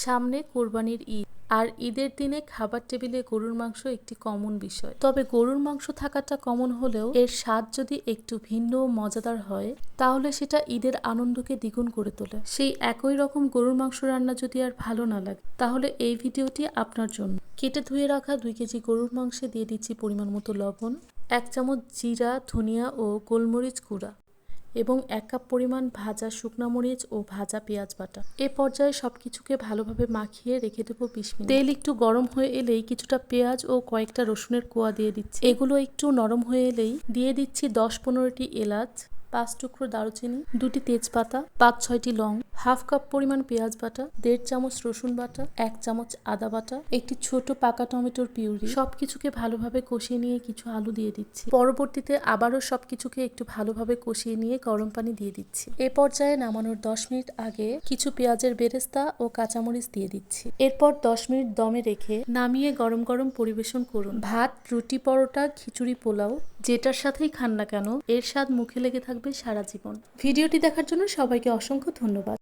সামনে কোরবানির ঈদ, আর ঈদের দিনে খাবার টেবিলে গরুর মাংস একটি কমন বিষয়। তবে গরুর মাংস থাকাটা কমন হলেও এর স্বাদ যদি একটু ভিন্ন ও মজাদার হয় তাহলে সেটা ঈদের আনন্দকে দ্বিগুণ করে তোলে। সেই একই রকম গরুর মাংস রান্না যদি আর ভালো না লাগে তাহলে এই ভিডিওটি আপনার জন্য। কেটে ধুয়ে রাখা 2 কেজি গরুর মাংসে দিয়ে দিচ্ছি পরিমাণ মতো লবণ, 1 চামচ জিরা, ধনিয়া ও গোলমরিচ গুঁড়া এবং 1 কাপ পরিমাণ ভাজা শুকনো মরিচ ও ভাজা পেঁয়াজ বাটা। এ পর্যায়ে সবকিছুকে ভালোভাবে মাখিয়ে রেখে দেবো 20 মিনিট। তেল একটু গরম হয়ে এলেই কিছুটা পেঁয়াজ ও কয়েকটা রসুনের কোয়া দিয়ে দিচ্ছি। এগুলো একটু নরম হয়ে এলেই দিয়ে দিচ্ছি 10-15টি এলাচ, 5 টুকরো দারুচিনি, 2টি তেজপাতা, 5-6টি লং, হাফ কাপ পরিমাণ পেঁয়াজ বাটা, 1.5 চামচ রসুন বাটা, 1 চামচ আদা বাটা, একটি ছোট পাকা টমেটোর পিউরি। সবকিছুকে ভালোভাবে কষিয়ে নিয়ে কিছু আলু দিয়ে দিচ্ছি। পরবর্তীতে আবারও সবকিছুকে একটু ভালোভাবে কষিয়ে নিয়ে গরম পানি দিয়ে দিচ্ছি। এ পর্যায়ে নামানোর 10 মিনিট আগে কিছু পেঁয়াজের বেরেস্তা ও কাঁচামরিচ দিয়ে দিচ্ছি। এরপর 10 মিনিট দমে রেখে নামিয়ে গরম গরম পরিবেশন করুন। ভাত, রুটি, পরোটা, খিচুড়ি, পোলাও যেটার সাথেই খান না কেন এর স্বাদ মুখে লেগে থাকবে সারা জীবন। ভিডিওটি দেখার জন্য সবাইকে অসংখ্য ধন্যবাদ।